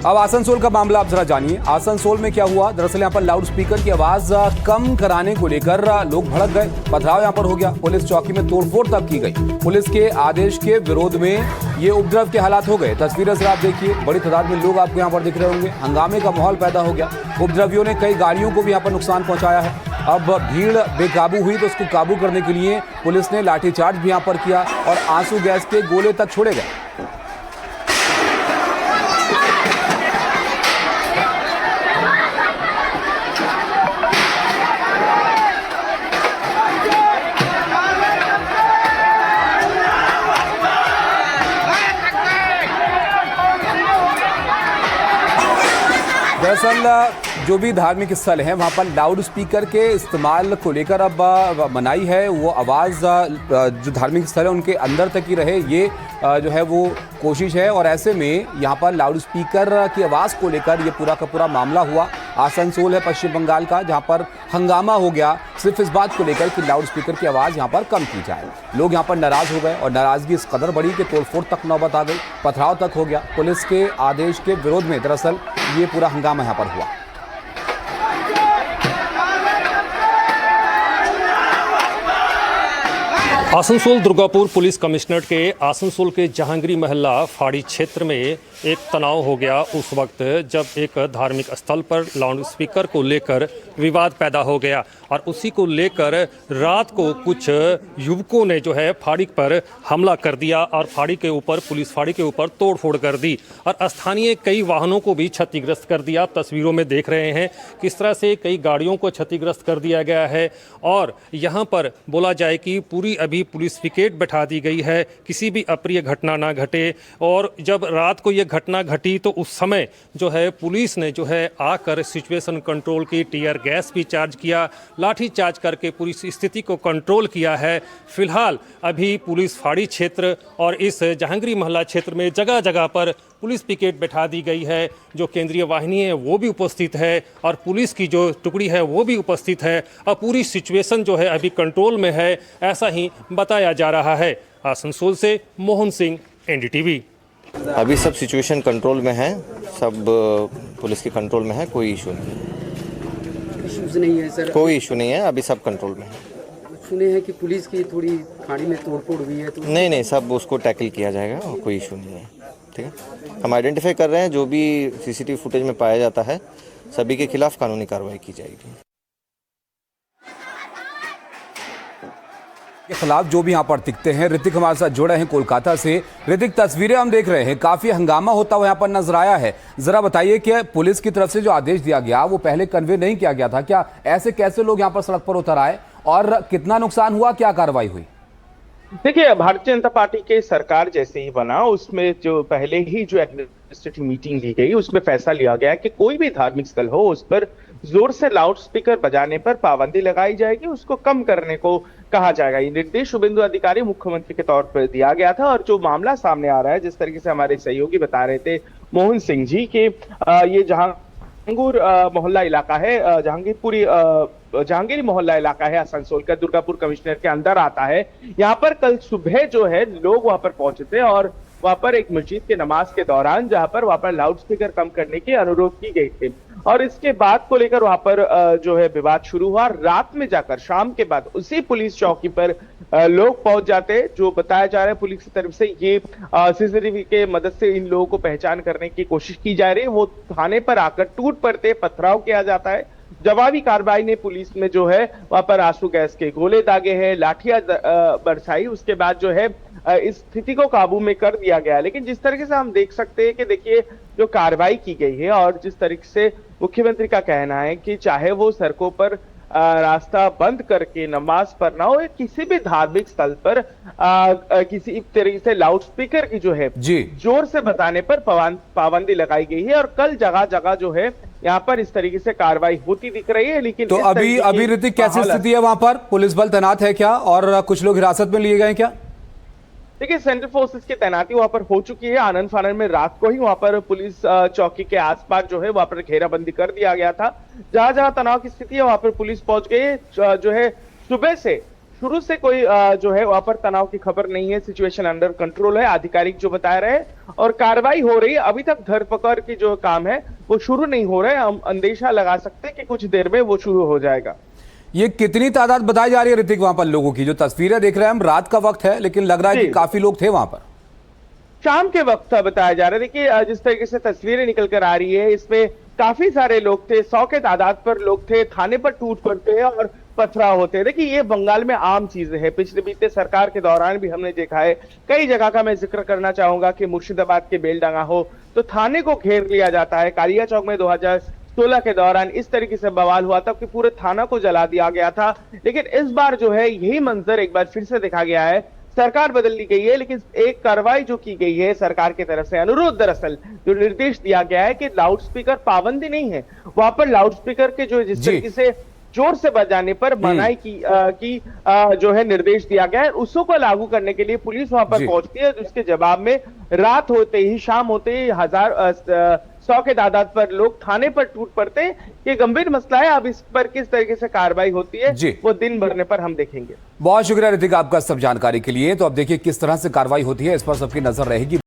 अब आसनसोल का मामला आप जरा जानिए। आसनसोल में क्या हुआ? दरअसल यहाँ पर लाउड स्पीकर की आवाज कम कराने को लेकर लोग भड़क गए। पथराव यहाँ पर हो गया। पुलिस चौकी में तोड़फोड़ तक की गई। पुलिस के आदेश के विरोध में ये उपद्रव के हालात हो गए। तस्वीरें जरा आप देखिए, बड़ी तादाद में लोग आपको यहाँ पर दिख रहे होंगे। हंगामे का माहौल पैदा हो गया। उपद्रवियों ने कई गाड़ियों को भी यहाँ पर नुकसान पहुंचाया है। अब भीड़ बेकाबू हुई तो उसको काबू करने के लिए पुलिस ने लाठीचार्ज भी यहाँ पर किया और आंसू गैस के गोले तक छोड़े गए। दरअसल जो भी धार्मिक स्थल है वहाँ पर लाउड स्पीकर के इस्तेमाल को लेकर अब मनाही है। वो आवाज़ जो धार्मिक स्थल है उनके अंदर तक ही रहे, ये जो है वो कोशिश है। और ऐसे में यहाँ पर लाउड स्पीकर की आवाज़ को लेकर ये पूरा का पूरा मामला हुआ। आसनसोल है पश्चिम बंगाल का, जहाँ पर हंगामा हो गया सिर्फ इस बात को लेकर कि लाउड स्पीकर की आवाज़ यहाँ पर कम की जाए। लोग यहाँ पर नाराज़ हो गए और नाराज़गी इस कदर बढ़ी कि तोड़फोड़ तक नौबत आ गई, पथराव तक हो गया। पुलिस के आदेश के विरोध में दरअसल ये पूरा हंगामा यहाँ पर हुआ। आसनसोल दुर्गापुर पुलिस कमिश्नरेट के आसनसोल के जहांगीरी मोहल्ला फाड़ी क्षेत्र में एक तनाव हो गया उस वक्त जब एक धार्मिक स्थल पर लाउड स्पीकर को लेकर विवाद पैदा हो गया। और उसी को लेकर रात को कुछ युवकों ने जो है फाड़ी पर हमला कर दिया और फाड़ी के ऊपर, पुलिस फाड़ी के ऊपर तोड़फोड़ कर दी और स्थानीय कई वाहनों को भी क्षतिग्रस्त कर दिया। तस्वीरों में देख रहे हैं किस तरह से कई गाड़ियों को क्षतिग्रस्त कर दिया गया है। और यहाँ पर बोला जाए कि पूरी अभी पुलिस पिकेट बैठा दी गई है, किसी भी अप्रिय घटना ना घटे। और जब रात को ये घटना घटी तो उस समय जो है पुलिस ने जो है आकर सिचुएशन कंट्रोल की, टीयर गैस भी चार्ज किया, लाठी चार्ज करके पूरी स्थिति को कंट्रोल किया है। फिलहाल अभी पुलिस फाड़ी क्षेत्र और इस जहांगीरी मोहल्ला क्षेत्र में जगह जगह पर पुलिस पिकेट बैठा दी गई है। जो केंद्रीय वाहिनी है वो भी उपस्थित है और पुलिस की जो टुकड़ी है वो भी उपस्थित है और पूरी सिचुएशन जो है अभी कंट्रोल में है, ऐसा ही बताया जा रहा है। आसनसोल से मोहन सिंह, एनडीटीवी। अभी सब सिचुएशन कंट्रोल में है, सब पुलिस के कंट्रोल में है, कोई इशू नहीं है। इश्यूज नहीं है सर? कोई इशू नहीं है, अभी सब कंट्रोल में है। सुने हैं कि पुलिस की थोड़ी खाड़ी में तोड़फोड़ हुई है तो नहीं, सब उसको टैकल किया जाएगा, कोई इशू नहीं है। ठीक है, हम आइडेंटिफाई कर रहे हैं, जो भी सीसीटीवी फुटेज में पाया जाता है सभी के खिलाफ कानूनी कार्रवाई की जाएगी। के खिलाफ जो भी यहाँ पर दिखते हैं। ऋतिक हमारे साथ जुड़े हैं कोलकाता से। ऋतिक, तस्वीरें हम देख रहे हैं, काफी हंगामा होता हुआ यहाँ पर नजर आया है। जरा बताइए कि पुलिस की तरफ से जो आदेश दिया गया वो पहले कन्वे नहीं किया गया था क्या? ऐसे कैसे लोग यहाँ पर सड़क पर उतर आए और कितना नुकसान हुआ, क्या कार्रवाई हुई? देखिए, भारतीय जनता पार्टी के सरकार जैसे ही बना उसमें जो पहले ही जो एडमिनिस्ट्रेटिव मीटिंग ली गई उसमें फैसला लिया गया कि कोई भी धार्मिक स्थल हो उस पर जोर से लाउड स्पीकर बजाने पर पाबंदी लगाई जाएगी, उसको कम करने को कहा जाएगा। ये निर्देश शुभेंदु अधिकारी मुख्यमंत्री के तौर पर दिया गया था। और जो मामला सामने आ रहा है, जिस तरीके से हमारे सहयोगी बता रहे थे मोहन सिंह जी के, ये जहांगीर मोहल्ला इलाका है, जहांगीरी मोहल्ला इलाका है आसनसोल का, दुर्गापुर कमिश्नर के अंदर आता है। यहाँ पर कल सुबह जो है लोग वहां पर पहुंचे थे और वहां पर एक मस्जिद के नमाज के दौरान जहां पर वहां पर लाउड स्पीकर कम करने की अनुरोध की गई थी और इसके बाद को लेकर वहां पर जो है विवाद शुरू हुआ। रात में जाकर शाम के बाद उसी पुलिस चौकी पर लोग पहुंच जाते, जो बताया जा रहा है पुलिस की तरफ से ये सीसीटीवी के मदद से इन लोगों को पहचान करने की कोशिश की जा रही है। वो थाने पर आकर टूट पड़ते, पथराव किया जाता है। जवाबी कार्रवाई ने पुलिस में जो है वहां पर आंसू गैस के गोले दागे हैं, लाठियां बरसाई। उसके बाद जो है इस स्थिति को काबू में कर दिया गया। लेकिन जिस तरीके से हम देख सकते हैं कि देखिए जो कार्रवाई की गई है और जिस तरीके से मुख्यमंत्री का कहना है कि चाहे वो सड़कों पर रास्ता बंद करके नमाज पढ़ना हो या किसी भी धार्मिक स्थल पर किसी तरीके से लाउड स्पीकर की जो है जोर से बताने पर पाबंदी लगाई गई है। और कल जगह जगह जो है यहाँ पर इस तरीके से कार्रवाई होती दिख रही है। लेकिन तो अभी ऋतिक कैसी स्थिति है वहां पर? पुलिस बल तैनात है क्या और कुछ लोग हिरासत में लिए गए क्या? देखिए, सेंट्रल फोर्सेस की तैनाती वहां पर हो चुकी है। आनंद फानन में रात को ही वहां पर पुलिस चौकी के आसपास जो है वहां पर घेराबंदी कर दिया गया था। जहां जहां तनाव की स्थिति है वहां पर पुलिस पहुंच गई। जो है सुबह से शुरू से कोई जो है वहां पर तनाव की खबर नहीं है। सिचुएशन अंडर कंट्रोल है, आधिकारिक जो बता रहे हैं, और कार्रवाई हो रही है। अभी तक धरपकड़ की जो काम है वो शुरू नहीं हो रहा है। हम अंदेशा लगा सकते हैं कि कुछ देर में वो शुरू हो जाएगा। ये कितनी तादाद बताई जा रही है ऋतिक वहां पर लोगों की? जो तस्वीरें देख रहे हैं हम, रात का वक्त है लेकिन लग रहा है कि काफी लोग थे वहां पर। शाम के वक्त बताया जा रहा है। देखिए जिस तरीके से तस्वीरें निकल कर आ रही है, इसमें काफी सारे लोग थे, 100 के तादाद पर लोग थे। थाने पर टूट पड़ते हैं और पथराव होते हैं। देखिए ये बंगाल में आम चीजें हैं। पिछले बीते सरकार के दौरान भी हमने देखा है। कई जगह का मैं जिक्र करना चाहूंगा कि मुर्शिदाबाद के बेलडांगा हो तो थाने को घेर लिया जाता है। कालिया चौक में 2016 के दौरान इस तरीके से बवाल हुआ था कि पूरे थाना को जला दिया गया था। लेकिन इस बार जो है यही मंजर एक बार फिर से देखा गया है। सरकार बदल दी गई है लेकिन एक कार्रवाई जो की गई है सरकार की तरफ से, अनुरोध दरअसल जो निर्देश दिया गया है कि लाउडस्पीकर पाबंदी नहीं है, वहां पर लाउडस्पीकर के जो जिस तरीके से जोर से बजाने पर मनाही की जो है निर्देश दिया गया है, उसको को लागू करने के लिए पुलिस वहां पर पहुंचती है। उसके जवाब में रात होते ही, शाम होते ही 100 के तादाद पर लोग थाने पर टूट पड़ते हैं। ये गंभीर मसला है। अब इस पर किस तरीके से कार्रवाई होती है वो दिन भरने पर हम देखेंगे। बहुत शुक्रिया ऋतिक आपका सब जानकारी के लिए। तो अब देखिए किस तरह से कार्रवाई होती है, इस पर सबकी नजर रहेगी।